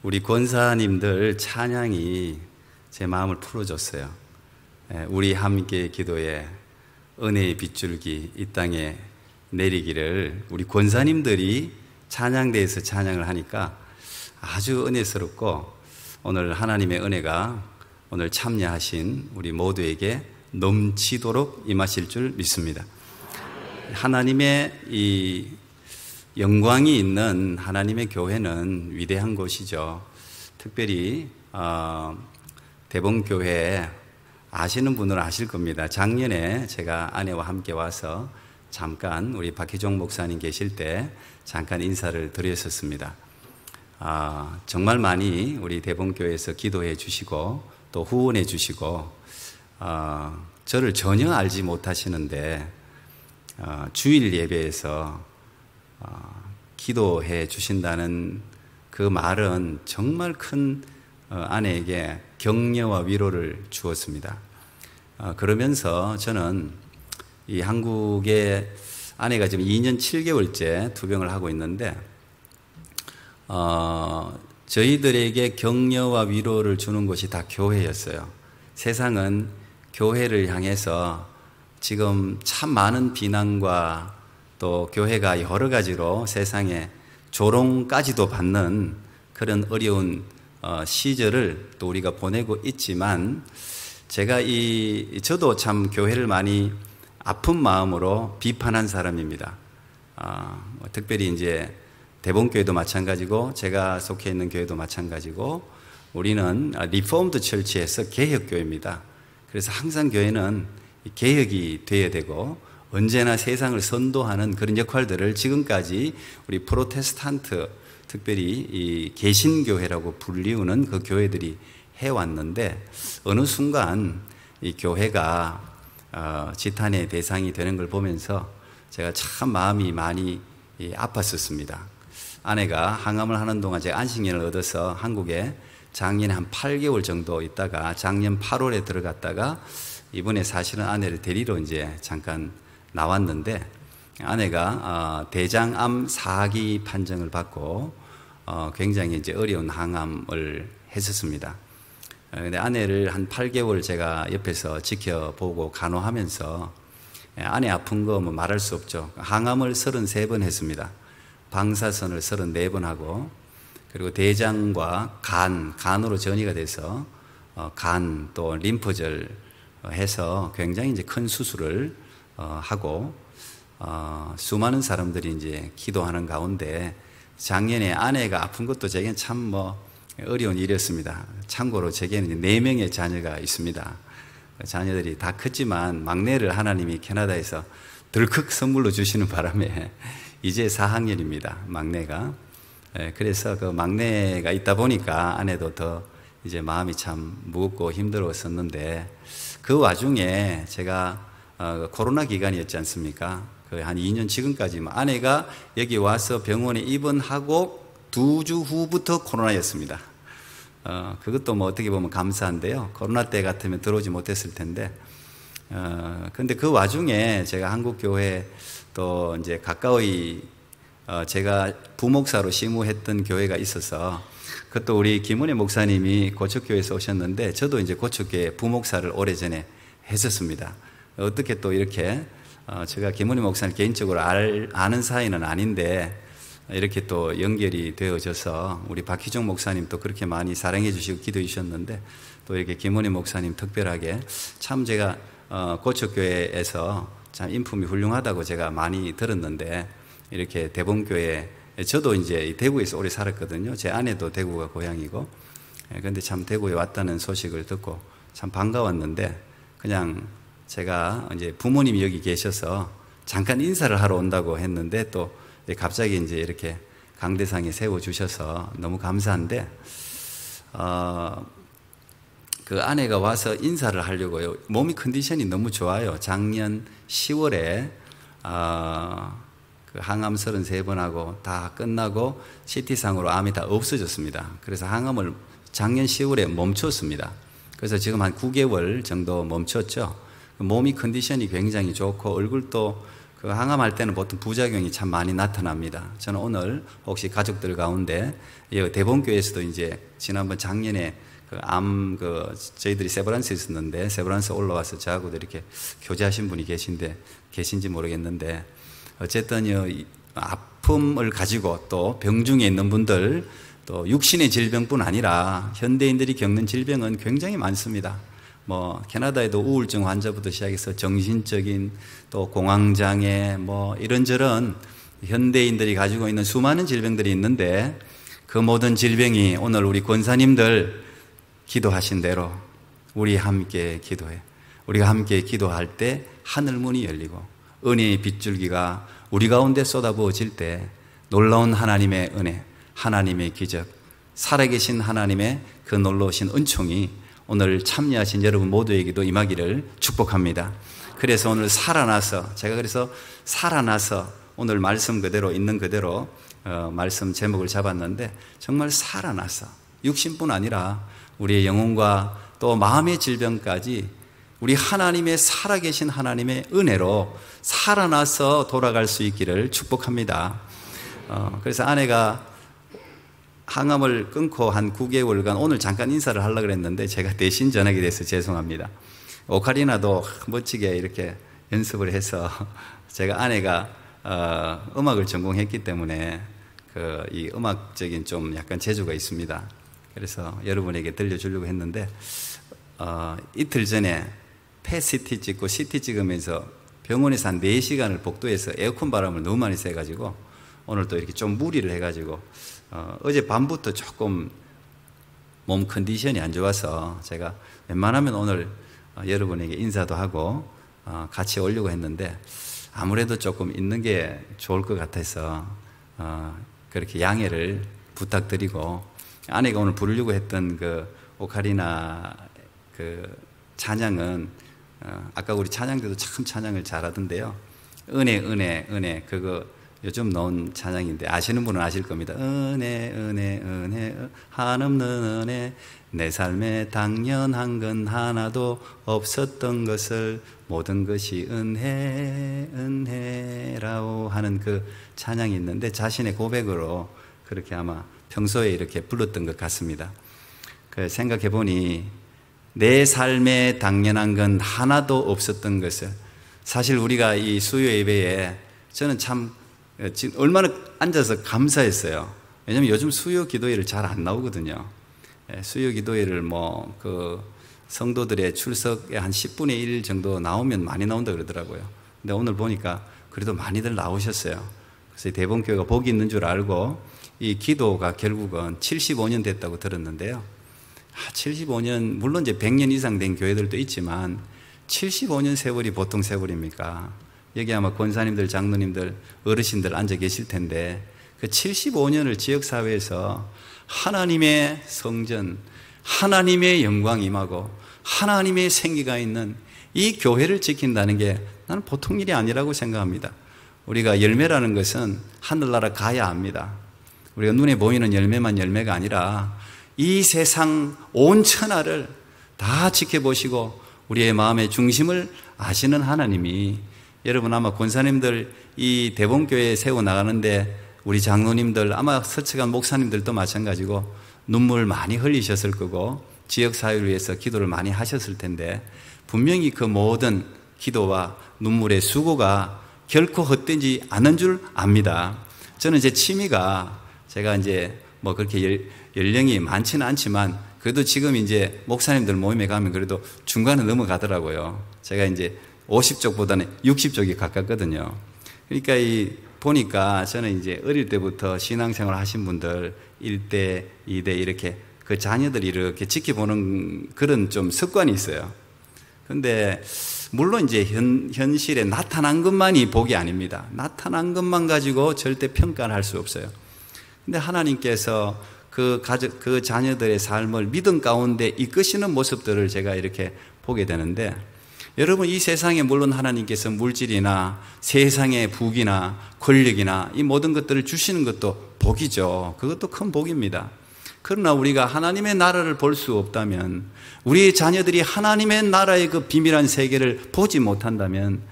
우리 권사님들 찬양이 제 마음을 풀어줬어요. 우리 함께 기도에 은혜의 빗줄기 이 땅에 내리기를 우리 권사님들이 찬양대에서 찬양을 하니까 아주 은혜스럽고 오늘 하나님의 은혜가 오늘 참여하신 우리 모두에게 넘치도록 임하실 줄 믿습니다. 하나님의 이 영광이 있는 하나님의 교회는 위대한 곳이죠. 특별히 대봉교회 아시는 분들은 아실 겁니다. 작년에 제가 아내와 함께 와서 잠깐 우리 박희종 목사님 계실 때 잠깐 인사를 드렸었습니다. 정말 많이 우리 대봉교회에서 기도해 주시고 또 후원해 주시고 저를 전혀 알지 못하시는데 주일 예배에서 기도해 주신다는 그 말은 정말 큰 아내에게 격려와 위로를 주었습니다. 그러면서 저는 이 한국에 아내가 지금 2년 7개월째 투병을 하고 있는데 저희들에게 격려와 위로를 주는 것이 다 교회였어요. 세상은 교회를 향해서 지금 참 많은 비난과 또 교회가 여러 가지로 세상에 조롱까지도 받는 그런 어려운 시절을 또 우리가 보내고 있지만 저도 참 교회를 많이 아픈 마음으로 비판한 사람입니다. 특별히 이제 대봉교회도 마찬가지고 제가 속해 있는 교회도 마찬가지고 우리는 리포먼드 처치에서 개혁교회입니다. 그래서 항상 교회는 개혁이 되어야 되고 언제나 세상을 선도하는 그런 역할들을 지금까지 우리 프로테스탄트 특별히 이 개신교회라고 불리우는 그 교회들이 해왔는데 어느 순간 이 교회가 지탄의 대상이 되는 걸 보면서 제가 참 마음이 많이 아팠었습니다. 아내가 항암을 하는 동안 제가 안식년을 얻어서 한국에 작년에 한 8개월 정도 있다가 작년 8월에 들어갔다가 이번에 사실은 아내를 데리러 이제 잠깐 나왔는데 아내가 대장암 4기 판정을 받고 굉장히 이제 어려운 항암을 했었습니다. 근데 아내를 한 8개월 제가 옆에서 지켜보고 간호하면서 아내 아픈 거 뭐 말할 수 없죠. 항암을 33번 했습니다. 방사선을 34번 하고 그리고 대장과 간으로 전이가 돼서 간 또 림프절 해서 굉장히 이제 큰 수술을 하고 수많은 사람들이 이제 기도하는 가운데 작년에 아내가 아픈 것도 제게는 참 어려운 일이었습니다. 참고로 제게는 이제 4명의 자녀가 있습니다. 자녀들이 다 컸지만 막내를 하나님이 캐나다에서 덜컥 선물로 주시는 바람에 이제 4학년입니다. 막내가. 그래서 그 막내가 있다 보니까 아내도 더 이제 마음이 참 무겁고 힘들었었는데 그 와중에 제가 코로나 기간이었지 않습니까? 한 2년 지금까지 아내가 여기 와서 병원에 입원하고 2주 후부터 코로나였습니다. 그것도 어떻게 보면 감사한데요. 코로나 때 같으면 들어오지 못했을 텐데. 근데 그 와중에 제가 한국교회 또 이제 가까이 제가 부목사로 심우했던 교회가 있어서 그것도 우리 김은혜 목사님이 고척교회에서 오셨는데 저도 이제 고척교회 부목사를 오래전에 했었습니다. 어떻게 또 이렇게 제가 김은혜 목사님 개인적으로 아는 사이는 아닌데 이렇게 또 연결이 되어져서 우리 박희종 목사님도 그렇게 많이 사랑해 주시고 기도해 주셨는데 또 이렇게 김은혜 목사님 특별하게 참 제가 고척교회에서 참 인품이 훌륭하다고 제가 많이 들었는데 이렇게 대봉교회 저도 이제 대구에서 오래 살았거든요. 제 아내도 대구가 고향이고 그런데 참 대구에 왔다는 소식을 듣고 참 반가웠는데 그냥 제가 이제 부모님이 여기 계셔서 잠깐 인사를 하러 온다고 했는데 또 갑자기 이제 이렇게 강대상에 세워주셔서 너무 감사한데, 그 아내가 와서 인사를 하려고요. 몸이 컨디션이 너무 좋아요. 작년 10월에, 그 항암 33번 하고 다 끝나고 CT상으로 암이 다 없어졌습니다. 그래서 항암을 작년 10월에 멈췄습니다. 그래서 지금 한 9개월 정도 멈췄죠. 몸이 컨디션이 굉장히 좋고 얼굴도 그 항암할 때는 보통 부작용이 참 많이 나타납니다. 저는 오늘 혹시 가족들 가운데 대본교회에서도 이제 지난번 작년에 저희들이 세브란스에 있었는데 세브란스 올라와서 저하고도 이렇게 교제하신 분이 계신지 모르겠는데 어쨌든 아픔을 가지고 또 병중에 있는 분들 또 육신의 질병뿐 아니라 현대인들이 겪는 질병은 굉장히 많습니다. 캐나다에도 우울증 환자부터 시작해서 정신적인 또 공황장애 이런저런 현대인들이 가지고 있는 수많은 질병들이 있는데 그 모든 질병이 오늘 우리 권사님들 기도하신 대로 우리 함께 기도해. 우리가 함께 기도할 때 하늘문이 열리고 은혜의 빗줄기가 우리 가운데 쏟아부어질 때 놀라운 하나님의 은혜, 하나님의 기적, 살아계신 하나님의 그 놀라우신 은총이 오늘 참여하신 여러분 모두에게도 임하기를 축복합니다. 그래서 오늘 제가 살아나서 오늘 말씀 그대로 있는 그대로 말씀 제목을 잡았는데 정말 살아나서 육신뿐 아니라 우리의 영혼과 또 마음의 질병까지 우리 하나님의 살아계신 하나님의 은혜로 살아나서 돌아갈 수 있기를 축복합니다. 그래서 아내가 항암을 끊고 한 9개월간 오늘 잠깐 인사를 하려고 그랬는데 제가 대신 전하게 돼서 죄송합니다. 오카리나도 멋지게 이렇게 연습을 해서 제가 아내가 음악을 전공했기 때문에 이 음악적인 좀 약간 재주가 있습니다. 그래서 여러분에게 들려주려고 했는데 이틀 전에 펫CT 찍고 CT 찍으면서 병원에서 한 4시간을 복도에서 에어컨 바람을 너무 많이 쐬가지고 오늘 또 이렇게 좀 무리를 해가지고 어제 밤부터 조금 몸 컨디션이 안 좋아서 제가 웬만하면 오늘 여러분에게 인사도 하고 같이 오려고 했는데 아무래도 조금 있는 게 좋을 것 같아서 그렇게 양해를 부탁드리고 아내가 오늘 부르려고 했던 그 오카리나 그 찬양은 아까 우리 찬양 때도 참 찬양을 잘하던데요. 은혜 그거 요즘 나온 찬양인데 아시는 분은 아실 겁니다. 은혜 한없는 은혜 내 삶에 당연한 건 하나도 없었던 것을 모든 것이 은혜라고 하는 그 찬양이 있는데 자신의 고백으로 그렇게 아마 평소에 이렇게 불렀던 것 같습니다. 생각해 보니 내 삶에 당연한 건 하나도 없었던 것을 사실 우리가 이 수요 예배에 저는 참 지금 얼마나 앉아서 감사했어요. 왜냐하면 요즘 수요 기도회를 잘 안 나오거든요. 수요 기도회를 성도들의 출석의 한 10분의 1 정도 나오면 많이 나온다 그러더라고요. 근데 오늘 보니까 그래도 많이들 나오셨어요. 그래서 대본교회가 복이 있는 줄 알고 이 기도가 결국은 75년 됐다고 들었는데요. 75년, 물론 이제 100년 이상 된 교회들도 있지만 75년 세월이 보통 세월입니까? 여기 아마 권사님들, 장로님들, 어르신들 앉아 계실 텐데 그 75년을 지역사회에서 하나님의 성전, 하나님의 영광이 임하고 하나님의 생기가 있는 이 교회를 지킨다는 게 나는 보통 일이 아니라고 생각합니다. 우리가 열매라는 것은 하늘나라 가야 합니다. 우리가 눈에 보이는 열매만 열매가 아니라 이 세상 온 천하를 다 지켜보시고 우리의 마음의 중심을 아시는 하나님이 여러분 아마 권사님들 이 대본교회에 세워나가는데 우리 장로님들 아마 서측한 목사님들도 마찬가지고 눈물 많이 흘리셨을 거고 지역사회를 위해서 기도를 많이 하셨을 텐데 분명히 그 모든 기도와 눈물의 수고가 결코 헛되지 않은 줄 압니다. 저는 제 취미가 제가 이제 그렇게 연령이 많지는 않지만 그래도 지금 이제 목사님들 모임에 가면 그래도 중간에 넘어가더라고요. 제가 이제 50쪽보다는 60쪽이 가깝거든요. 그러니까 보니까 저는 이제 어릴 때부터 신앙생활 하신 분들 1대, 2대 이렇게 그 자녀들이 이렇게 지켜보는 그런 좀 습관이 있어요. 근데 물론 이제 현실에 나타난 것만이 복이 아닙니다. 나타난 것만 가지고 절대 평가를 할 수 없어요. 근데 하나님께서 그 자녀들의 삶을 믿음 가운데 이끄시는 모습들을 제가 이렇게 보게 되는데 여러분 이 세상에 물론 하나님께서 물질이나 세상의 부귀나 권력이나 이 모든 것들을 주시는 것도 복이죠. 그것도 큰 복입니다. 그러나 우리가 하나님의 나라를 볼 수 없다면 우리의 자녀들이 하나님의 나라의 그 비밀한 세계를 보지 못한다면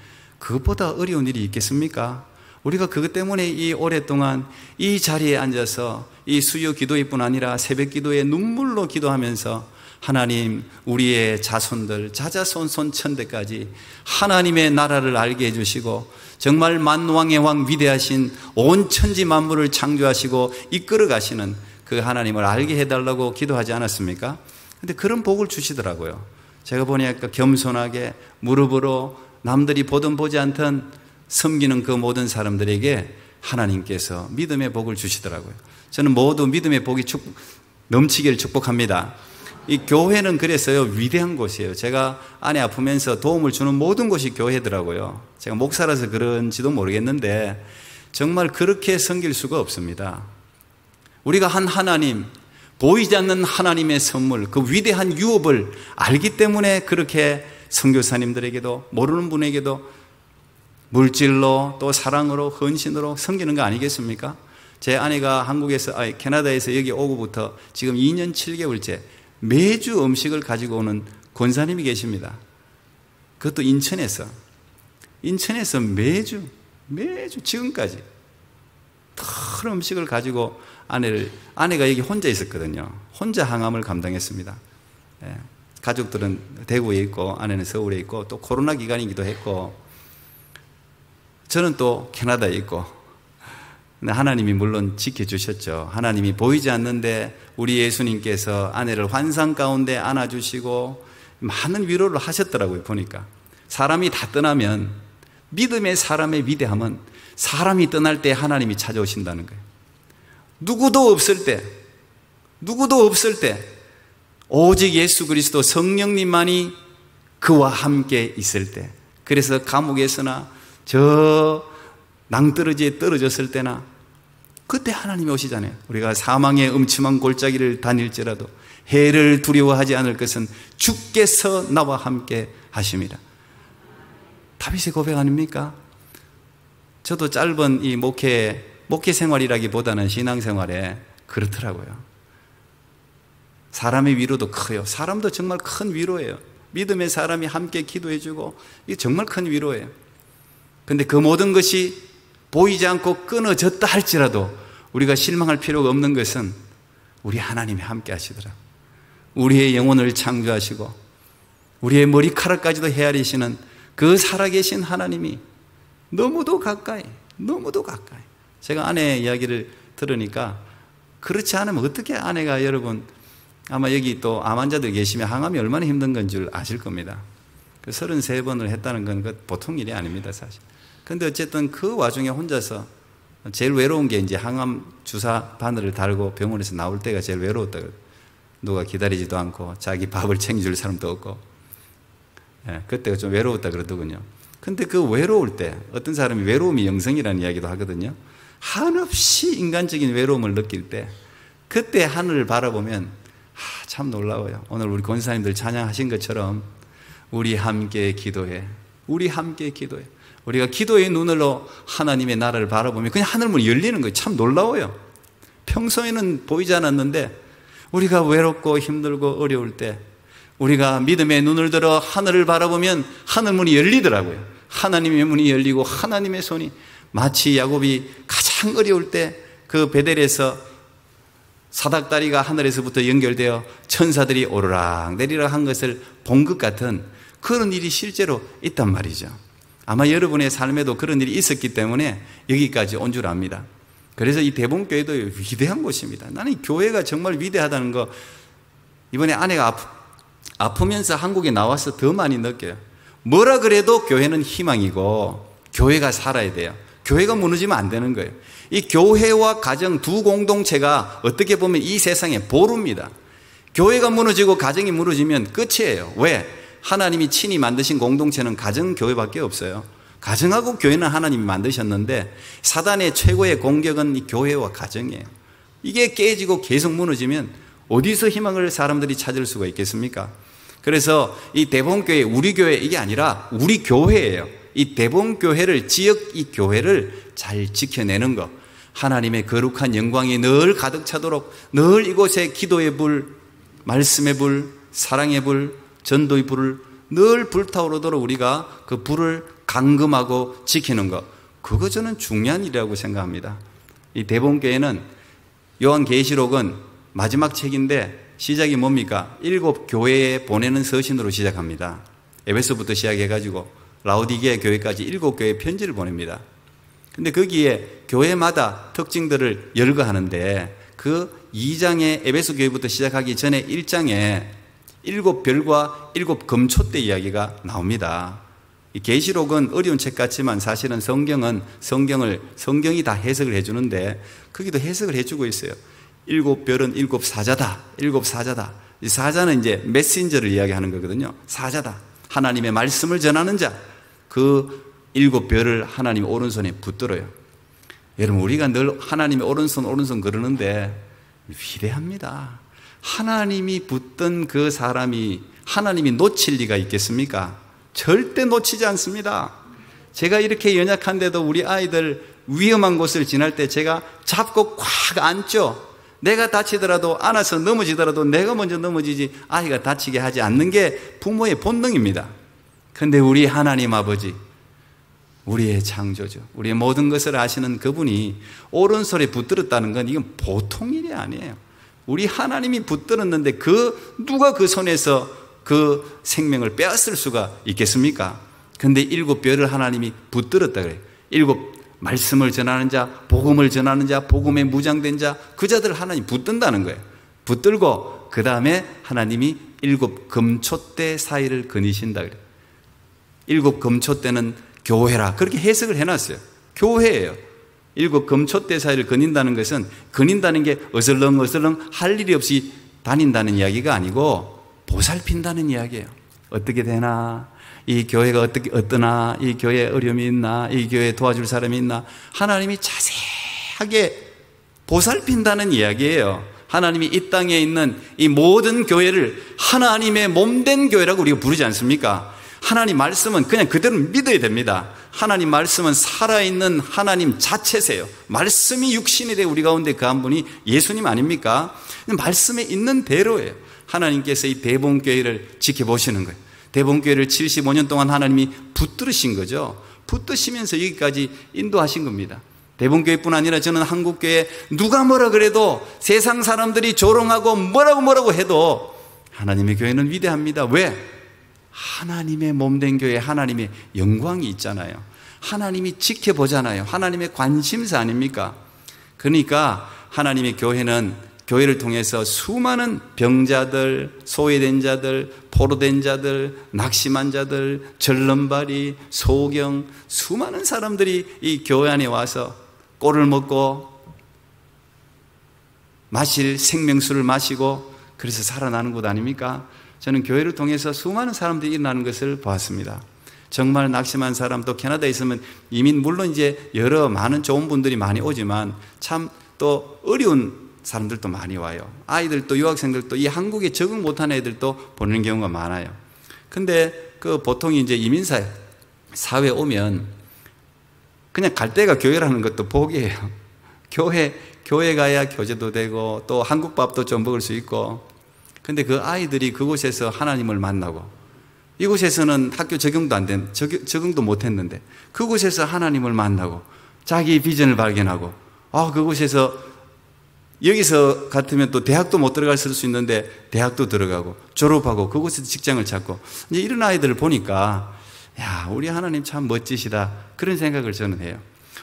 그것보다 어려운 일이 있겠습니까? 우리가 그것 때문에 이 오랫동안 이 자리에 앉아서 이 수요 기도회뿐 아니라 새벽 기도에 눈물로 기도하면서 하나님, 우리의 자손들, 자자손 손천대까지 하나님의 나라를 알게 해주시고 정말 만왕의 왕 위대하신 온 천지 만물을 창조하시고 이끌어 가시는 그 하나님을 알게 해달라고 기도하지 않았습니까? 근데 그런 복을 주시더라고요. 제가 보니까 겸손하게 무릎으로 남들이 보든 보지 않든 섬기는 그 모든 사람들에게 하나님께서 믿음의 복을 주시더라고요. 저는 모두 믿음의 복이 넘치기를 축복합니다. 이 교회는 그랬어요. 위대한 곳이에요. 제가 아내 아프면서 도움을 주는 모든 곳이 교회더라고요. 제가 목사라서 그런지도 모르겠는데 정말 그렇게 섬길 수가 없습니다. 우리가 한 하나님, 보이지 않는 하나님의 선물, 그 위대한 유업을 알기 때문에 그렇게 선교사님들에게도 모르는 분에게도 물질로 또 사랑으로 헌신으로 섬기는 거 아니겠습니까? 제 아내가 캐나다에서 여기 오고부터 지금 2년 7개월째 매주 음식을 가지고 오는 권사님이 계십니다. 그것도 인천에서 매주 지금까지 큰 음식을 가지고 아내가 여기 혼자 있었거든요. 혼자 항암을 감당했습니다. 가족들은 대구에 있고 아내는 서울에 있고 또 코로나 기간이기도 했고 저는 또 캐나다에 있고, 근데 하나님이 물론 지켜주셨죠. 하나님이 보이지 않는데 우리 예수님께서 아내를 환상 가운데 안아주시고 많은 위로를 하셨더라고요. 보니까 사람이 다 떠나면, 믿음의 사람의 위대함은 사람이 떠날 때 하나님이 찾아오신다는 거예요. 누구도 없을 때 오직 예수 그리스도 성령님만이 그와 함께 있을 때, 그래서 감옥에서나 저 낭떠러지에 떨어졌을 때나 그때 하나님이 오시잖아요. 우리가 사망의 음침한 골짜기를 다닐지라도 해를 두려워하지 않을 것은 주께서 나와 함께 하십니다. 다윗의 고백 아닙니까? 저도 짧은 이 목회 생활이라기보다는 신앙생활에 그렇더라고요. 사람의 위로도 커요. 사람도 정말 큰 위로예요. 믿음의 사람이 함께 기도해주고 이게 정말 큰 위로예요. 근데 그 모든 것이 보이지 않고 끊어졌다 할지라도 우리가 실망할 필요가 없는 것은 우리 하나님이 함께 하시더라고요. 우리의 영혼을 창조하시고 우리의 머리카락까지도 헤아리시는 그 살아계신 하나님이 너무도 가까이. 제가 아내 이야기를 들으니까 그렇지 않으면 어떻게 아내가, 여러분 아마 여기 또 암 환자들 계시면 항암이 얼마나 힘든 건 줄 아실 겁니다. 33번을 했다는 건 보통 일이 아닙니다, 사실. 근데 어쨌든 그 와중에 혼자서 제일 외로운 게 이제 항암 주사 바늘을 달고 병원에서 나올 때가 제일 외로웠다. 누가 기다리지도 않고 자기 밥을 챙겨줄 사람도 없고, 그때가 좀 외로웠다 그러더군요. 근데 그 외로울 때 어떤 사람이 외로움이 영성이라는 이야기도 하거든요. 한없이 인간적인 외로움을 느낄 때 그때 하늘을 바라보면 참 놀라워요. 오늘 우리 권사님들 찬양하신 것처럼 우리 함께 기도해. 우리가 기도의 눈으로 하나님의 나라를 바라보면 그냥 하늘문이 열리는 거예요. 참 놀라워요. 평소에는 보이지 않았는데 우리가 외롭고 힘들고 어려울 때 우리가 믿음의 눈을 들어 하늘을 바라보면 하늘문이 열리더라고요. 하나님의 문이 열리고 하나님의 손이, 마치 야곱이 가장 어려울 때 그 베델에서 사닥다리가 하늘에서부터 연결되어 천사들이 오르락 내리락 한 것을 본 것 같은 그런 일이 실제로 있단 말이죠. 아마 여러분의 삶에도 그런 일이 있었기 때문에 여기까지 온 줄 압니다. 그래서 이 대봉교회도 위대한 곳입니다. 나는 교회가 정말 위대하다는 거 이번에 아내가 아프면서 한국에 나와서 더 많이 느껴요. 뭐라 그래도 교회는 희망이고 교회가 살아야 돼요. 교회가 무너지면 안 되는 거예요. 이 교회와 가정 두 공동체가 어떻게 보면 이 세상의 보루입니다. 교회가 무너지고 가정이 무너지면 끝이에요. 왜? 하나님이 친히 만드신 공동체는 가정, 교회밖에 없어요. 가정하고 교회는 하나님이 만드셨는데 사단의 최고의 공격은 이 교회와 가정이에요. 이게 깨지고 계속 무너지면 어디서 희망을 사람들이 찾을 수가 있겠습니까? 그래서 이 대봉교회, 우리 교회 이게 아니라 우리 교회예요. 이 대봉교회를, 지역 이 교회를 잘 지켜내는 것, 하나님의 거룩한 영광이 늘 가득 차도록 늘 이곳에 기도의 불, 말씀의 불, 사랑의 불, 전도의 불을 늘 불타오르도록 우리가 그 불을 감금하고 지키는 것, 그거 저는 중요한 일이라고 생각합니다. 이 대본교회는 요한계시록은 마지막 책인데 시작이 뭡니까? 7 교회에 보내는 서신으로 시작합니다. 에베소부터 시작해가지고 라오디게아 교회까지 7 교회에 편지를 보냅니다. 근데 거기에 교회마다 특징들을 열거하는데 그 2장의 에베소 교회부터 시작하기 전에 1장에 7 별과 7 금초대 이야기가 나옵니다. 이 계시록은 어려운 책 같지만 사실은 성경이 다 해석을 해주는데 거기도 해석을 해주고 있어요. 7 별은 7 사자다. 7 사자다. 이 사자는 이제 메신저를 이야기하는 거거든요. 사자다. 하나님의 말씀을 전하는 자. 그 7 별을 하나님 오른손에 붙들어요. 여러분, 우리가 늘 하나님의 오른손 그러는데 위대합니다. 하나님이 붙든 그 사람이 하나님이 놓칠 리가 있겠습니까? 절대 놓치지 않습니다. 제가 이렇게 연약한데도 우리 아이들 위험한 곳을 지날 때 제가 잡고 꽉 안죠. 내가 다치더라도, 안아서 넘어지더라도 내가 먼저 넘어지지 아이가 다치게 하지 않는 게 부모의 본능입니다. 그런데 우리 하나님 아버지, 우리의 창조주, 우리의 모든 것을 아시는 그분이 오른손에 붙들었다는 건 이건 보통 일이 아니에요. 우리 하나님이 붙들었는데 누가 그 손에서 그 생명을 빼앗을 수가 있겠습니까? 그런데 7 별을 하나님이 붙들었다 그래요. 7 말씀을 전하는 자, 복음을 전하는 자, 복음에 무장된 자, 그 자들을 하나님 붙든다는 거예요. 붙들고 그 다음에 하나님이 7 금초대 사이를 거니신다 그래요. 7 금초대는 교회라 그렇게 해석을 해놨어요. 교회예요. 7 금초대 사이를 거닌다는 것은 거닌다는 게 어슬렁어슬렁 할 일이 없이 다닌다는 이야기가 아니고 보살핀다는 이야기예요. 어떻게 되나? 이 교회가 어떠나? 이 교회에 어려움이 있나? 이 교회에 도와줄 사람이 있나? 하나님이 자세하게 보살핀다는 이야기예요. 하나님이 이 땅에 있는 이 모든 교회를 하나님의 몸된 교회라고 우리가 부르지 않습니까? 하나님 말씀은 그냥 그대로 믿어야 됩니다. 하나님 말씀은 살아있는 하나님 자체세요. 말씀이 육신이 돼 우리 가운데 그 한 분이 예수님 아닙니까? 말씀에 있는 대로예요. 하나님께서 이 대본교회를 지켜보시는 거예요. 대본교회를 75년 동안 하나님이 붙들으신 거죠. 붙드시면서 여기까지 인도하신 겁니다. 대본교회뿐 아니라 저는 한국교회 누가 뭐라 그래도 세상 사람들이 조롱하고 뭐라고 해도 하나님의 교회는 위대합니다. 왜? 하나님의 몸된 교회에 하나님의 영광이 있잖아요. 하나님이 지켜보잖아요. 하나님의 관심사 아닙니까? 그러니까 하나님의 교회를 통해서 수많은 병자들, 소외된 자들, 포로된 자들, 낙심한 자들, 절름발이, 소경, 수많은 사람들이 이 교회 안에 와서 꼴을 먹고 마실 생명수를 마시고 그래서 살아나는 곳 아닙니까? 저는 교회를 통해서 수많은 사람들이 일어나는 것을 보았습니다. 정말 낙심한 사람도 캐나다에 있으면 이민 물론 이제 여러 많은 좋은 분들이 많이 오지만 참 또 어려운 사람들도 많이 와요. 아이들도 유학생들도 이 한국에 적응 못하는 애들도 보는 경우가 많아요. 근데 그 보통 이제 이민사 사회에 오면 그냥 갈 데가 교회라는 것도 복이에요. 교회 가야 교제도 되고 또 한국 밥도 좀 먹을 수 있고. 근데 그 아이들이 그곳에서 하나님을 만나고 이곳에서는 학교 적응도 못했는데 그곳에서 하나님을 만나고 자기 비전을 발견하고 그곳에서 여기서 같으면 또 대학도 못 들어갈 수 있는데 대학도 들어가고 졸업하고 그곳에서 직장을 찾고 이제 이런 아이들을 보니까 야, 우리 하나님 참 멋지시다 그런 생각을 저는 해요.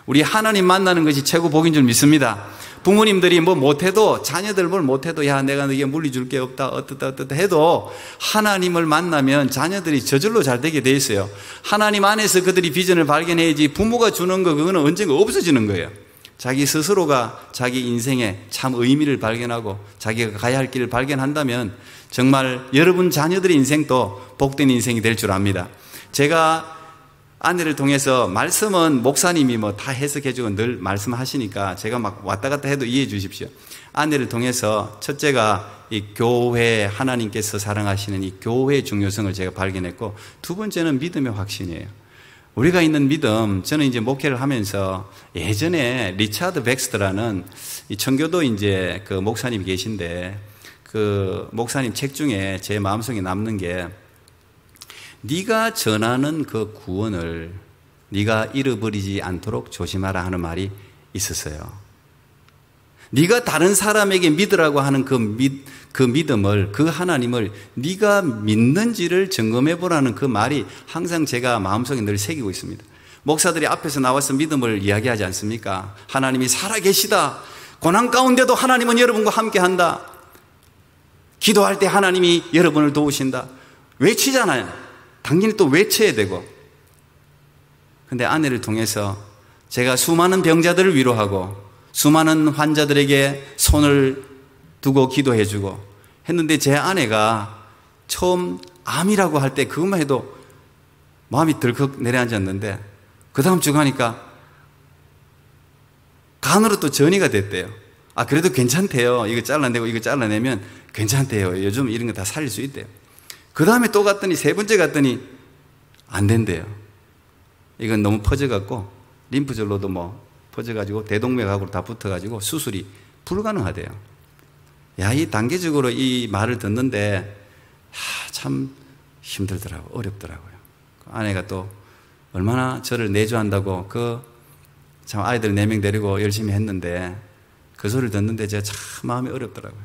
우리 하나님 만나는 것이 최고 복인 줄 믿습니다. 부모님들이 뭐 못해도 자녀들 뭘 못해도 야 내가 너에게 물리줄 게 없다 어떻다 해도 하나님을 만나면 자녀들이 저절로 잘 되게 돼 있어요. 하나님 안에서 그들이 비전을 발견해야지 부모가 주는 거 그거는 언젠가 없어지는 거예요. 자기 스스로가 자기 인생에 참 의미를 발견하고 자기가 가야 할 길을 발견한다면 정말 여러분 자녀들의 인생도 복된 인생이 될 줄 압니다. 제가 아내를 통해서 말씀은 목사님이 뭐 다 해석해주고 늘 말씀하시니까 제가 막 왔다 갔다 해도 이해해 주십시오. 아내를 통해서 첫째가 이 교회 하나님께서 사랑하시는 이 교회의 중요성을 제가 발견했고 두 번째는 믿음의 확신이에요. 우리가 있는 믿음, 저는 이제 목회를 하면서 예전에 리차드 백스터라는 이 청교도 이제 그 목사님이 계신데 그 목사님 책 중에 제 마음속에 남는 게 네가 전하는 그 구원을 네가 잃어버리지 않도록 조심하라 하는 말이 있었어요. 네가 다른 사람에게 믿으라고 하는 그 믿음을, 그 하나님을 네가 믿는지를 점검해 보라는 그 말이 항상 제가 마음속에 늘 새기고 있습니다. 목사들이 앞에서 나와서 믿음을 이야기하지 않습니까? 하나님이 살아계시다. 고난 가운데도 하나님은 여러분과 함께한다. 기도할 때 하나님이 여러분을 도우신다. 외치잖아요. 당연히 또 외쳐야 되고. 근데 아내를 통해서 제가 수많은 병자들을 위로하고 수많은 환자들에게 손을 두고 기도해주고 했는데 제 아내가 처음 암이라고 할 때 그것만 해도 마음이 덜컥 내려앉았는데 그 다음 주 가니까 간으로 또 전이가 됐대요. 아, 그래도 괜찮대요. 이거 잘라내고 이거 잘라내면 괜찮대요. 요즘 이런 거 다 살릴 수 있대요. 그 다음에 또 갔더니 세 번째 갔더니 안 된대요. 이건 너무 퍼져갖고 림프절로도 뭐 퍼져가지고 대동맥하고 다 붙어가지고 수술이 불가능하대요. 야, 이 단계적으로 이 말을 듣는데 참 힘들더라고요. 어렵더라고요. 아내가 또 얼마나 저를 내조한다고 참 아이들 4명 데리고 열심히 했는데 그 소리를 듣는데 제가 참 마음이 어렵더라고요.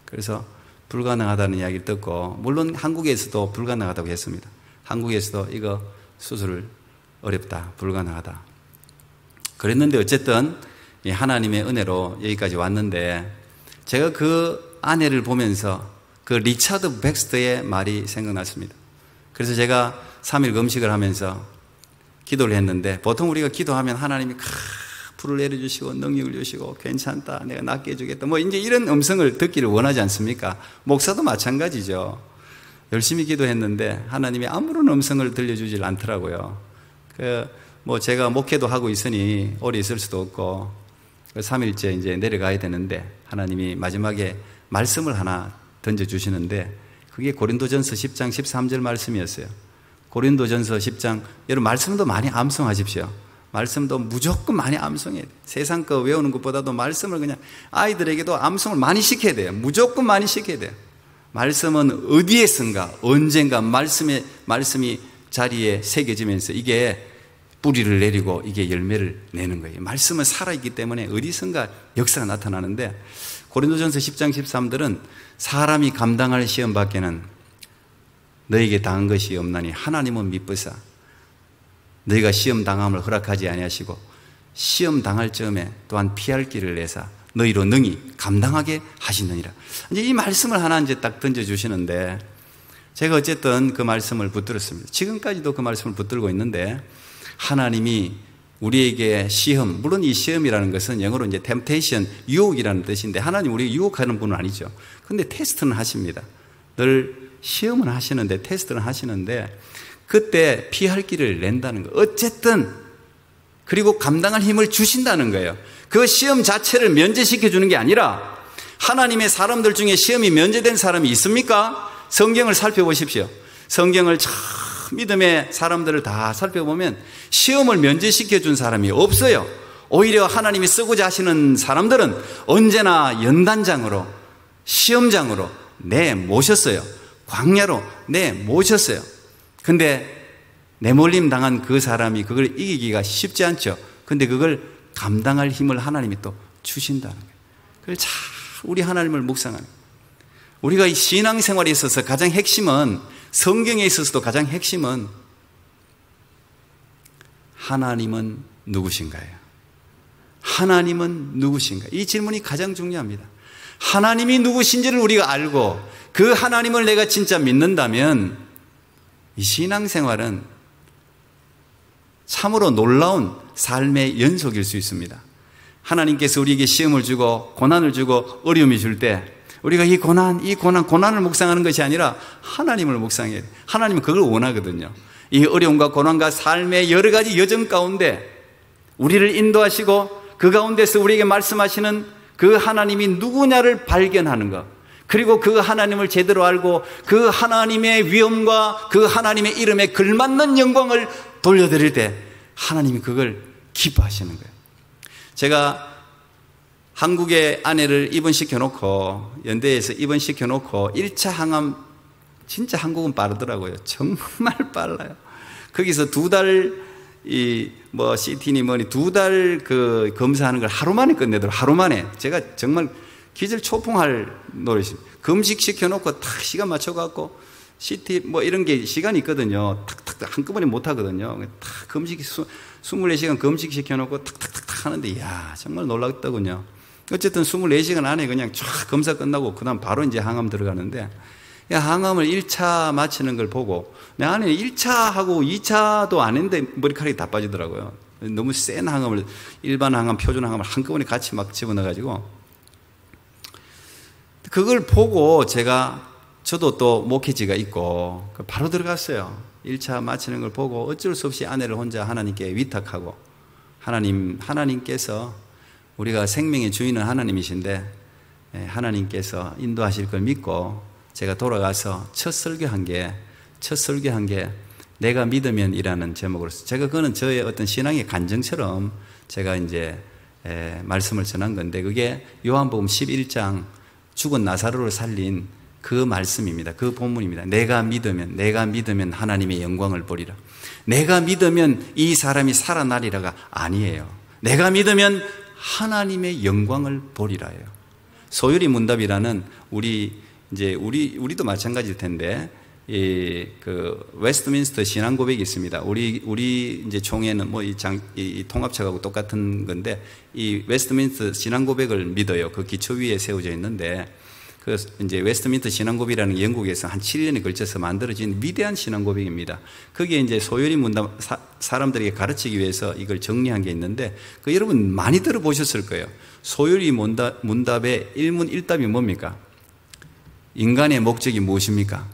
그래서 불가능하다는 이야기를 듣고 물론 한국에서도 불가능하다고 했습니다. 한국에서도 이거 수술을 어렵다, 불가능하다. 그랬는데 어쨌든 하나님의 은혜로 여기까지 왔는데 제가 그 아내를 보면서 그 리차드 백스터의 말이 생각났습니다. 그래서 제가 3일 금식을 하면서 기도를 했는데 보통 우리가 기도하면 하나님이 불을 내려주시고 능력을 주시고 괜찮다, 내가 낫게 해주겠다, 뭐 이제 이런 음성을 듣기를 원하지 않습니까? 목사도 마찬가지죠. 열심히 기도했는데 하나님이 아무런 음성을 들려주질 않더라고요. 뭐 제가 목회도 하고 있으니 오래 있을 수도 없고 3일째 이제 내려가야 되는데 하나님이 마지막에 말씀을 하나 던져주시는데 그게 고린도전서 10장 13절 말씀이었어요. 고린도전서 10장, 여러분 말씀도 많이 암송하십시오. 말씀도 무조건 많이 암송해야 돼요. 세상 거 외우는 것보다도 말씀을 그냥 아이들에게도 암송을 많이 시켜야 돼요. 무조건 많이 시켜야 돼요. 말씀은 어디에선가 언젠가 말씀이 자리에 새겨지면서 이게 뿌리를 내리고 이게 열매를 내는 거예요. 말씀은 살아있기 때문에 어디선가 역사가 나타나는데 고린도전서 10장 13절은 사람이 감당할 시험 밖에는 너에게 당한 것이 없나니 하나님은 미쁘사 너희가 시험 당함을 허락하지 아니하시고 시험 당할 즈음에 또한 피할 길을 내사 너희로 능히 감당하게 하시느니라. 이제 이 말씀을 하나 이제 딱 던져주시는데 제가 어쨌든 그 말씀을 붙들었습니다. 지금까지도 그 말씀을 붙들고 있는데 하나님이 우리에게 시험, 물론 이 시험이라는 것은 영어로 이제 temptation, 유혹이라는 뜻인데 하나님 우리 유혹하는 분은 아니죠. 근데 테스트는 하십니다. 늘 시험은 하시는데 테스트는 하시는데 그때 피할 길을 낸다는 거. 어쨌든 그리고 감당할 힘을 주신다는 거예요. 그 시험 자체를 면제시켜 주는 게 아니라 하나님의 사람들 중에 시험이 면제된 사람이 있습니까? 성경을 살펴보십시오. 성경을 참 믿음의 사람들을 다 살펴보면 시험을 면제시켜 준 사람이 없어요. 오히려 하나님이 쓰고자 하시는 사람들은 언제나 연단장으로 시험장으로 내모셨어요. 광야로 내모셨어요. 근데 내몰림 당한 그 사람이 그걸 이기기가 쉽지 않죠. 근데 그걸 감당할 힘을 하나님이 또 주신다는 거예요. 그걸 참 우리 하나님을 묵상하는 거예요. 우리가 이 신앙생활에 있어서 가장 핵심은, 성경에 있어서도 가장 핵심은 하나님은 누구신가요? 하나님은 누구신가? 이 질문이 가장 중요합니다. 하나님이 누구신지를 우리가 알고 그 하나님을 내가 진짜 믿는다면 이 신앙생활은 참으로 놀라운 삶의 연속일 수 있습니다. 하나님께서 우리에게 시험을 주고 고난을 주고 어려움이 줄 때 우리가 이 고난을 묵상하는 것이 아니라 하나님을 묵상해야 돼요. 하나님은 그걸 원하거든요. 이 어려움과 고난과 삶의 여러 가지 여정 가운데 우리를 인도하시고 그 가운데서 우리에게 말씀하시는 그 하나님이 누구냐를 발견하는 것, 그리고 그 하나님을 제대로 알고 그 하나님의 위엄과 그 하나님의 이름에 걸맞는 영광을 돌려드릴 때 하나님이 그걸 기뻐하시는 거예요. 제가 한국의 아내를 입원시켜놓고 연대에서 입원시켜놓고 1차 항암 진짜 한국은 빠르더라고요. 정말 빨라요. 거기서 2달 CT니 뭐니 2달 그 검사하는 걸 하루 만에 끝내더라고요. 하루 만에. 제가 정말 기절초풍할 노릇입니다. 금식 시켜놓고 탁 시간 맞춰갖고 CT 뭐 이런 게 시간이 있거든요. 탁탁탁 한꺼번에 못 하거든요. 탁 금식 24시간 금식 시켜놓고 탁탁탁탁 하는데 이야 정말 놀랍더군요. 어쨌든 24시간 안에 그냥 쫙 검사 끝나고 그 다음 바로 이제 항암 들어가는데 항암을 1차 마치는 걸 보고 내 안에 1차하고 2차도 안 했는데 머리카락이 다 빠지더라고요. 너무 센 항암을 일반 항암, 표준 항암을 한꺼번에 같이 막 집어넣어가지고 그걸 보고 저도 또 목회지가 있고 바로 들어갔어요. 1차 마치는 걸 보고 어쩔 수 없이 아내를 혼자 하나님께 위탁하고 하나님께서 우리가 생명의 주인은 하나님이신데 하나님께서 인도하실 걸 믿고 제가 돌아가서 첫 설교한 게 내가 믿으면이라는 제목으로서 제가 그거는 저의 어떤 신앙의 간증처럼 제가 이제 말씀을 전한 건데 그게 요한복음 11장 죽은 나사로를 살린 그 말씀입니다. 그 본문입니다. 내가 믿으면 하나님의 영광을 보리라. 내가 믿으면 이 사람이 살아나리라가 아니에요. 내가 믿으면 하나님의 영광을 보리라예요. 소율이 문답이라는 우리도 마찬가지일 텐데 그 웨스트민스터 신앙 고백이 있습니다. 우리 이제 총회는 뭐 이 통합책하고 똑같은 건데 이 웨스트민스터 신앙 고백을 믿어요. 그 기초 위에 세워져 있는데 그 이제 웨스트민스터 신앙 고백이라는 영국에서 한 7년에 걸쳐서 만들어진 위대한 신앙 고백입니다. 거기에 이제 소율이 문답 사람들에게 가르치기 위해서 이걸 정리한 게 있는데 그 여러분 많이 들어보셨을 거예요. 소율이 문답의 일문일답이 뭡니까? 인간의 목적이 무엇입니까?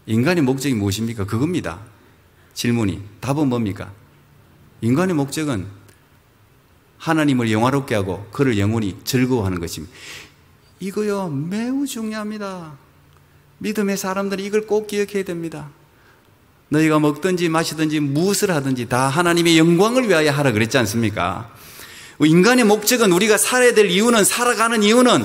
인간의 목적이 무엇입니까? 그겁니다. 질문이. 답은 뭡니까? 인간의 목적은 하나님을 영화롭게 하고 그를 영원히 즐거워하는 것입니다. 이거요 매우 중요합니다. 믿음의 사람들이 이걸 꼭 기억해야 됩니다. 너희가 먹든지 마시든지 무엇을 하든지 다 하나님의 영광을 위하여 하라 그랬지 않습니까? 인간의 목적은 우리가 살아야 될 이유는 살아가는 이유는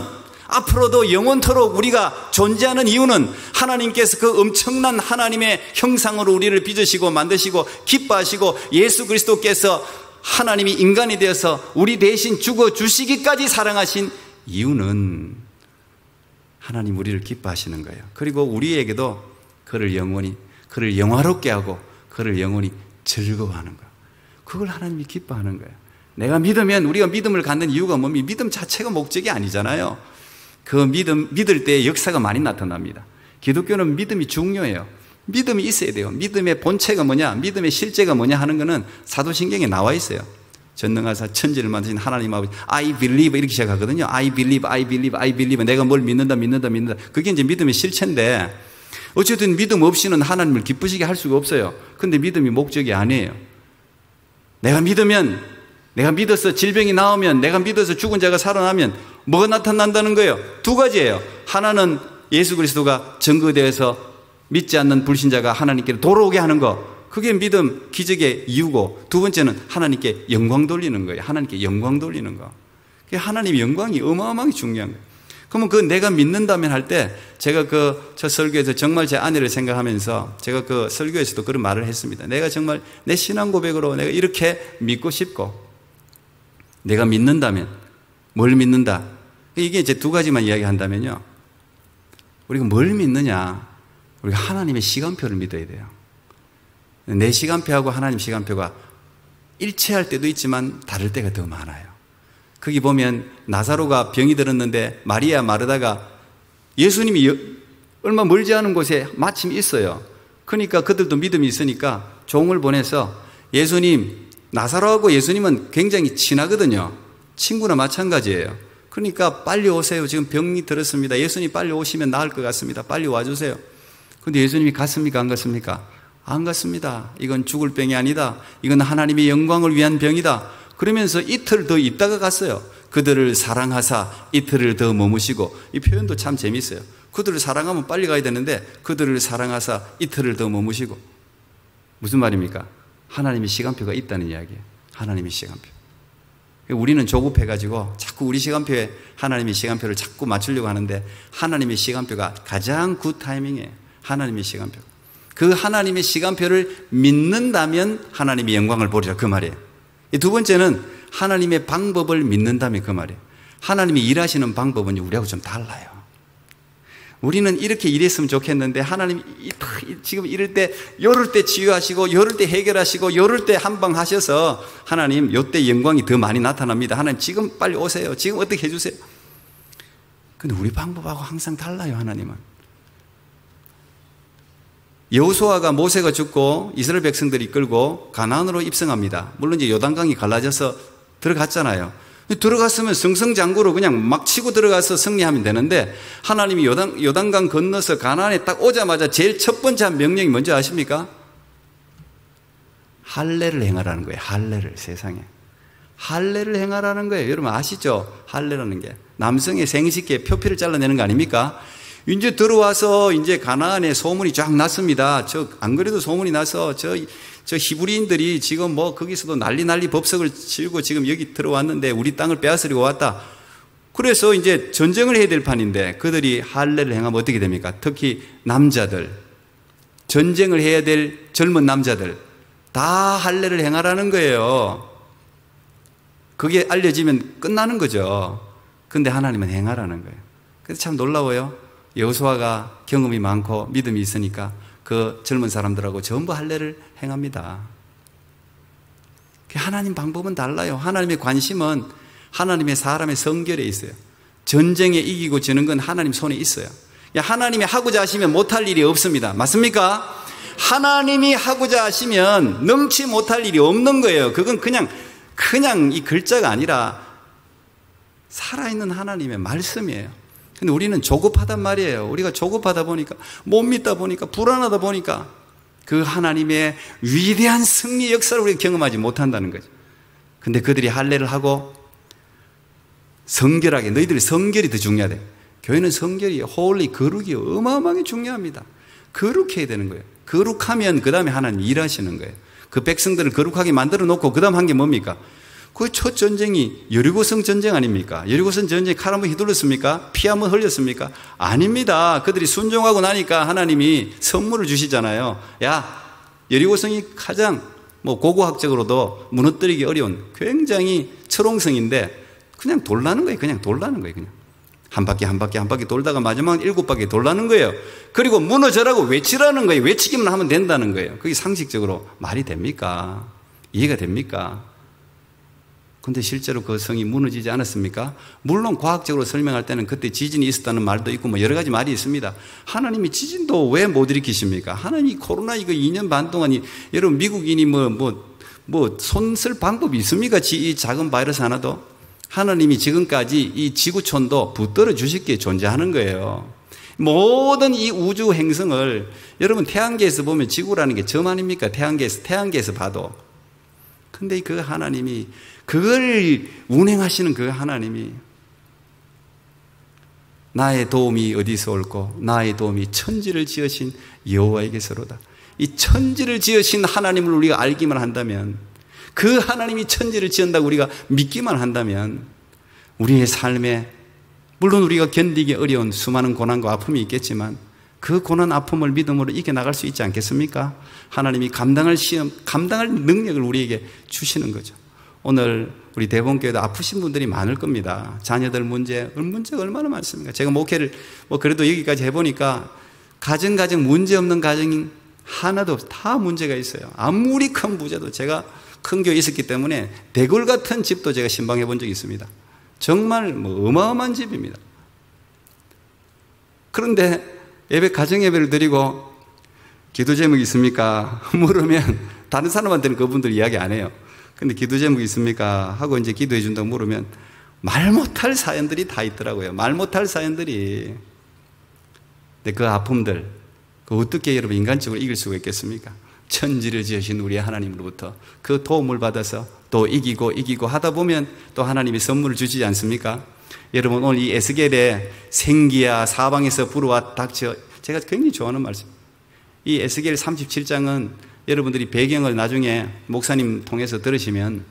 앞으로도 영원토록 우리가 존재하는 이유는 하나님께서 그 엄청난 하나님의 형상으로 우리를 빚으시고 만드시고 기뻐하시고 예수 그리스도께서 하나님이 인간이 되어서 우리 대신 죽어주시기까지 사랑하신 이유는 하나님 우리를 기뻐하시는 거예요. 그리고 우리에게도 그를 영화롭게 하고 그를 영원히 즐거워하는 거예요. 그걸 하나님이 기뻐하는 거예요. 내가 믿으면 우리가 믿음을 갖는 이유가 뭡니까? 믿음 자체가 목적이 아니잖아요. 그 믿을 때 역사가 많이 나타납니다. 기독교는 믿음이 중요해요. 믿음이 있어야 돼요. 믿음의 본체가 뭐냐, 믿음의 실제가 뭐냐 하는 거는 사도신경에 나와 있어요. 전능하사 천지를 만드신 하나님 아버지, I believe 이렇게 시작하거든요. I believe. 내가 뭘 믿는다. 그게 이제 믿음의 실체인데 어쨌든 믿음 없이는 하나님을 기쁘시게 할 수가 없어요. 근데 믿음이 목적이 아니에요. 내가 믿어서 질병이 나오면, 내가 믿어서 죽은 자가 살아나면 뭐가 나타난다는 거예요? 2가지예요. 하나는 예수 그리스도가 증거되어서 믿지 않는 불신자가 하나님께로 돌아오게 하는 거. 그게 믿음 기적의 이유고, 2번째는 하나님께 영광 돌리는 거예요. 하나님께 영광 돌리는 거. 하나님의 영광이 어마어마하게 중요한 거예요. 그러면 그 내가 믿는다면 할 때 제가 첫 설교에서 정말 제 아내를 생각하면서 제가 그 설교에서도 그런 말을 했습니다. 내가 정말 내 신앙 고백으로 내가 이렇게 믿고 싶고, 내가 믿는다면 뭘 믿는다? 이게 이제 2가지만 이야기한다면요, 우리가 뭘 믿느냐? 우리가 하나님의 시간표를 믿어야 돼요. 내 시간표하고 하나님 시간표가 일치할 때도 있지만 다를 때가 더 많아요. 거기 보면 나사로가 병이 들었는데 마리아 마르다가 예수님이 얼마 멀지 않은 곳에 마침 있어요. 그러니까 그들도 믿음이 있으니까 종을 보내서 예수님, 나사로하고 예수님은 굉장히 친하거든요. 친구나 마찬가지예요. 그러니까 빨리 오세요. 지금 병이 들었습니다. 예수님 빨리 오시면 나을 것 같습니다. 빨리 와주세요. 근데 예수님이 갔습니까? 안 갔습니까? 안 갔습니다. 이건 죽을 병이 아니다. 이건 하나님의 영광을 위한 병이다. 그러면서 이틀 더 있다가 갔어요. 그들을 사랑하사 이틀을 더 머무시고. 이 표현도 참 재미있어요. 그들을 사랑하면 빨리 가야 되는데 그들을 사랑하사 이틀을 더 머무시고. 무슨 말입니까? 하나님의 시간표가 있다는 이야기예요. 하나님의 시간표. 우리는 조급해가지고 자꾸 우리 시간표에 하나님의 시간표를 자꾸 맞추려고 하는데 하나님의 시간표가 가장 굿 타이밍이에요. 하나님의 시간표. 그 하나님의 시간표를 믿는다면 하나님의 영광을 보리라, 그 말이에요. 두 번째는 하나님의 방법을 믿는다면 그 말이에요. 하나님이 일하시는 방법은 우리하고 좀 달라요. 우리는 이렇게 일했으면 좋겠는데 하나님이 지금 이럴 때 요럴 때 치유하시고 요럴 때 해결하시고 요럴 때 한 방 하셔서 하나님 요때 영광이 더 많이 나타납니다. 하나님 지금 빨리 오세요. 지금 어떻게 해주세요. 근데 우리 방법하고 항상 달라요. 하나님은. 여호수아가 모세가 죽고 이스라엘 백성들이 끌고 가나안으로 입성합니다. 물론 이제 요단강이 갈라져서 들어갔잖아요. 들어갔으면 승승장구로 그냥 막 치고 들어가서 승리하면 되는데 하나님이 요단강 건너서 가나안에 딱 오자마자 제일 첫 번째 명령이 뭔지 아십니까? 할례를 행하라는 거예요. 할례를, 세상에. 할례를 행하라는 거예요. 여러분 아시죠? 할례라는 게. 남성의 생식기에 표피를 잘라내는 거 아닙니까? 이제 들어와서 이제 가나안에 소문이 쫙 났습니다. 안 그래도 소문이 나서 저 히브리인들이 지금 뭐 거기서도 난리 법석을 치고 지금 여기 들어왔는데 우리 땅을 빼앗으려고 왔다. 그래서 이제 전쟁을 해야 될 판인데 그들이 할례를 행하면 어떻게 됩니까? 특히 남자들, 전쟁을 해야 될 젊은 남자들 다 할례를 행하라는 거예요. 그게 알려지면 끝나는 거죠. 근데 하나님은 행하라는 거예요. 그래서 참 놀라워요. 여호수아가 경험이 많고 믿음이 있으니까 그 젊은 사람들하고 전부 할례를 행합니다. 하나님 방법은 달라요. 하나님의 관심은 하나님의 사람의 성결에 있어요. 전쟁에 이기고 지는 건 하나님 손에 있어요. 하나님이 하고자 하시면 못할 일이 없습니다. 맞습니까? 하나님이 하고자 하시면 넘치 못할 일이 없는 거예요. 그건 그냥 이 글자가 아니라 살아있는 하나님의 말씀이에요. 근데 우리는 조급하단 말이에요. 우리가 조급하다 보니까, 못 믿다 보니까, 불안하다 보니까 그 하나님의 위대한 승리 역사를 우리가 경험하지 못한다는 거죠. 근데 그들이 할례를 하고 성결하게, 너희들이 성결이 더 중요하대. 교회는 성결이, 홀리, 거룩이 어마어마하게 중요합니다. 거룩해야 되는 거예요. 거룩하면 그 다음에 하나님 일하시는 거예요. 그 백성들을 거룩하게 만들어 놓고 그 다음 한 게 뭡니까? 그 첫 전쟁이 여리고성 전쟁 아닙니까? 여리고성 전쟁에 칼 한번 휘둘렀습니까? 피 한번 흘렸습니까? 아닙니다. 그들이 순종하고 나니까 하나님이 선물을 주시잖아요. 야, 여리고성이 가장 고고학적으로도 무너뜨리기 어려운 굉장히 철옹성인데 그냥 돌라는 거예요. 그냥 돌라는 거예요. 그냥 한 바퀴 돌다가 마지막 7바퀴 돌라는 거예요. 그리고 무너져라고 외치라는 거예요. 외치기만 하면 된다는 거예요. 그게 상식적으로 말이 됩니까? 이해가 됩니까? 근데 실제로 그 성이 무너지지 않았습니까? 물론 과학적으로 설명할 때는 그때 지진이 있었다는 말도 있고 여러 가지 말이 있습니다. 하나님이 지진도 왜 못 일으키십니까? 하나님이 코로나 이거 2년 반 동안 여러분 미국인이 손 쓸 방법이 있습니까? 이 작은 바이러스 하나도? 하나님이 지금까지 이 지구촌도 붙들어 주실 게 존재하는 거예요. 모든 이 우주 행성을 여러분 태양계에서 보면 지구라는 게 점 아닙니까? 태양계에서 봐도. 근데 그 하나님이 그걸 운행하시는 그 하나님이 나의 도움이 어디서 올고 나의 도움이 천지를 지으신 여호와에게서로다. 이 천지를 지으신 하나님을 우리가 알기만 한다면, 그 하나님이 천지를 지은다고 우리가 믿기만 한다면 우리의 삶에 물론 우리가 견디기 어려운 수많은 고난과 아픔이 있겠지만 그 고난 아픔을 믿음으로 이겨나갈 수 있지 않겠습니까? 하나님이 감당할 능력을 우리에게 주시는 거죠. 오늘 우리 대본교회도 아프신 분들이 많을 겁니다. 자녀들 문제가 얼마나 많습니까? 제가 목회를 그래도 여기까지 해보니까 가정 문제 없는 가정이 하나도 다 문제가 있어요. 아무리 큰 부자도 제가 큰 교회에 있었기 때문에 대골 같은 집도 제가 신방해 본 적이 있습니다. 정말 어마어마한 집입니다. 그런데 가정 예배를 드리고 기도 제목이 있습니까? 물으면 다른 사람한테는 그분들 이야기 안 해요. 근데 기도 제목이 있습니까? 하고 이제 기도해 준다고 물으면 말 못할 사연들이 다 있더라고요. 말 못할 사연들이. 근데 그 아픔들, 어떻게 여러분 인간적으로 이길 수가 있겠습니까? 천지를 지으신 우리 하나님으로부터 그 도움을 받아서 또 이기고 하다 보면 또 하나님이 선물을 주시지 않습니까? 여러분 오늘 이 에스겔의 생기야 사방에서 불어와 닥쳐, 제가 굉장히 좋아하는 말씀. 이 에스겔 37장은 여러분들이 배경을 나중에 목사님 통해서 들으시면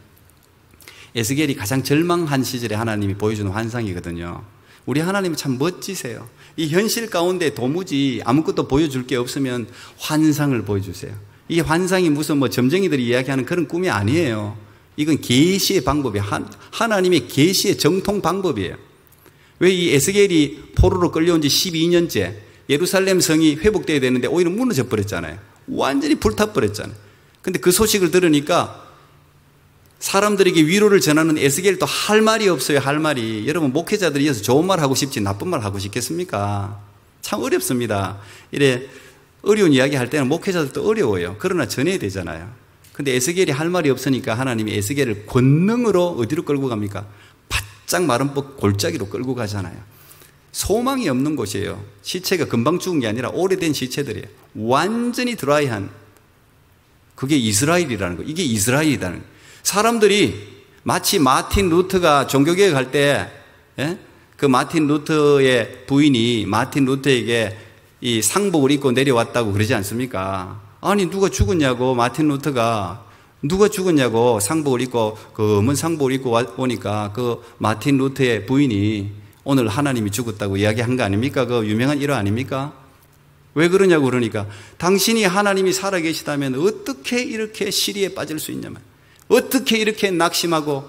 에스겔이 가장 절망한 시절에 하나님이 보여주는 환상이거든요. 우리 하나님은 참 멋지세요. 이 현실 가운데 도무지 아무것도 보여줄 게 없으면 환상을 보여주세요. 이 환상이 무슨 뭐 점쟁이들이 이야기하는 그런 꿈이 아니에요. 이건 계시의 방법이에요. 하나님의 계시의 정통 방법이에요. 왜 이 에스겔이 포로로 끌려온 지 12년째 예루살렘 성이 회복돼야 되는데 오히려 무너져 버렸잖아요. 완전히 불타버렸잖아요. 근데 그 소식을 들으니까 사람들에게 위로를 전하는 에스겔도 할 말이 없어요. 할 말이. 여러분 목회자들이 이어서 좋은 말 하고 싶지 나쁜 말 하고 싶겠습니까? 참 어렵습니다. 이래 어려운 이야기 할 때는 목회자들도 어려워요. 그러나 전해야 되잖아요. 근데 에스겔이 할 말이 없으니까 하나님이 에스겔을 권능으로 어디로 끌고 갑니까? 바짝 마른 골짜기로 끌고 가잖아요. 소망이 없는 곳이에요. 시체가 금방 죽은 게 아니라 오래된 시체들이에요. 완전히 드라이한. 그게 이스라엘이라는 거예요. 이게 이스라엘이라는 거예요. 사람들이 마치 마틴 루터가 종교개혁 할 때, 그 마틴 루터의 부인이 마틴 루터에게 이 상복을 입고 내려왔다고 그러지 않습니까? 아니, 누가 죽었냐고, 마틴 루터가 누가 죽었냐고 상복을 입고, 검은 상복을 입고 오니까 그 마틴 루터의 부인이 오늘 하나님이 죽었다고 이야기한 거 아닙니까? 그 유명한 일화 아닙니까? 왜 그러냐고 그러니까 당신이 하나님이 살아계시다면 어떻게 이렇게 시리에 빠질 수 있냐면 어떻게 이렇게 낙심하고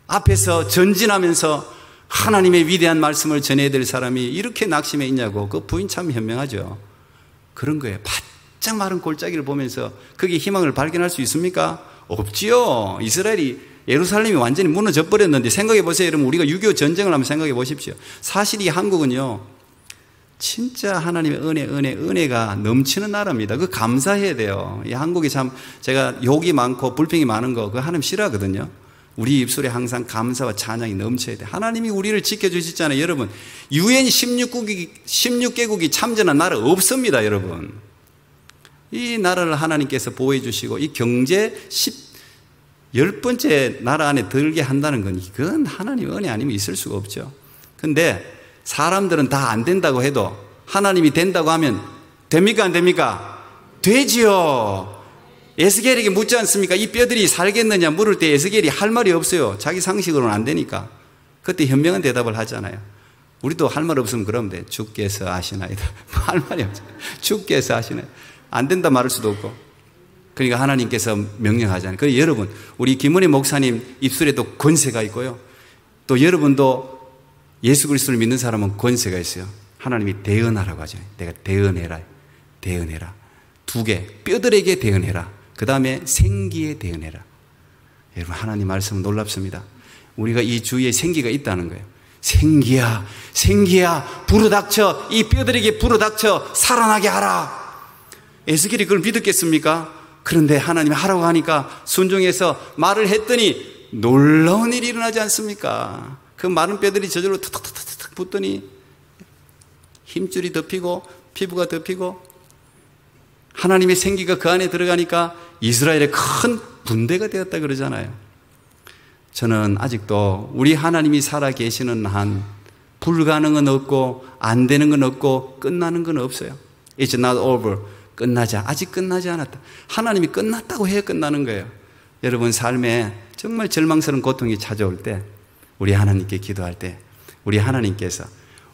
앞에서 전진하면서 하나님의 위대한 말씀을 전해야 될 사람이 이렇게 낙심해 있냐고. 그 부인 참 현명하죠. 그런 거예요. 바짝 마른 골짜기를 보면서 거기에 희망을 발견할 수 있습니까? 없지요. 이스라엘이 예루살렘이 완전히 무너져 버렸는데 생각해 보세요. 여러분 우리가 6.25 전쟁을 한번 생각해 보십시오. 사실 이 한국은요 진짜 하나님의 은혜가 넘치는 나라입니다. 그 감사해야 돼요. 이 한국이 참 제가 욕이 많고 불평이 많은 거 그거 하나님 싫어하거든요. 우리 입술에 항상 감사와 찬양이 넘쳐야 돼. 하나님이 우리를 지켜주셨잖아요. 여러분 UN 16개국이 참전한 나라 없습니다. 여러분 이 나라를 하나님께서 보호해 주시고 이 경제 10번째 나라 안에 들게 한다는 건 이건 하나님의 은혜 아니면 있을 수가 없죠. 근데 사람들은 다 안 된다고 해도 하나님이 된다고 하면 됩니까 안 됩니까? 되지요. 에스겔에게 묻지 않습니까? 이 뼈들이 살겠느냐 물을 때 에스겔이 할 말이 없어요. 자기 상식으로는 안 되니까. 그때 현명한 대답을 하잖아요. 우리도 할 말 없으면 그러면 돼. 주께서 아시나이다. 할 말이 없잖아요. 주께서 아시나이다. 안 된다 말할 수도 없고. 그러니까 하나님께서 명령하잖아요. 그래서 여러분 우리 김은혜 목사님 입술에도 권세가 있고요. 또 여러분도 예수 그리스도를 믿는 사람은 권세가 있어요. 하나님이 대언하라고 하죠. 내가 대언해라. 대언해라. 2개. 뼈들에게 대언해라. 그 다음에 생기에 대언해라. 여러분 하나님 말씀은 놀랍습니다. 우리가 이 주위에 생기가 있다는 거예요. 생기야 생기야 불어닥쳐. 이 뼈들에게 불어닥쳐 살아나게 하라. 에스겔이 그걸 믿었겠습니까? 그런데 하나님이 하라고 하니까 순종해서 말을 했더니 놀라운 일이 일어나지 않습니까? 그 마른 뼈들이 저절로 탁탁탁탁 붙더니 힘줄이 덮이고 피부가 덮이고 하나님의 생기가 그 안에 들어가니까 이스라엘의 큰 군대가 되었다 그러잖아요. 저는 아직도 우리 하나님이 살아계시는 한 불가능은 없고 안 되는 건 없고 끝나는 건 없어요. It's not over. 아직 끝나지 않았다. 하나님이 끝났다고 해야 끝나는 거예요. 여러분 삶에 정말 절망스러운 고통이 찾아올 때 우리 하나님께 기도할 때 우리 하나님께서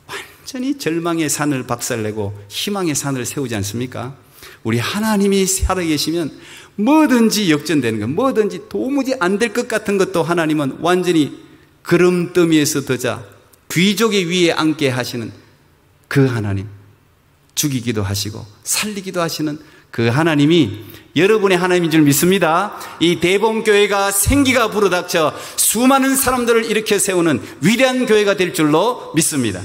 완전히 절망의 산을 박살내고 희망의 산을 세우지 않습니까? 우리 하나님이 살아계시면 뭐든지 역전되는 것, 뭐든지 도무지 안 될 것 같은 것도 하나님은 완전히 구름더미에서 더자 귀족의 위에 앉게 하시는 그 하나님, 죽이기도 하시고 살리기도 하시는 그 하나님이 여러분의 하나님인 줄 믿습니다. 이 대봉교회가 생기가 불어닥쳐 수많은 사람들을 일으켜 세우는 위대한 교회가 될 줄로 믿습니다.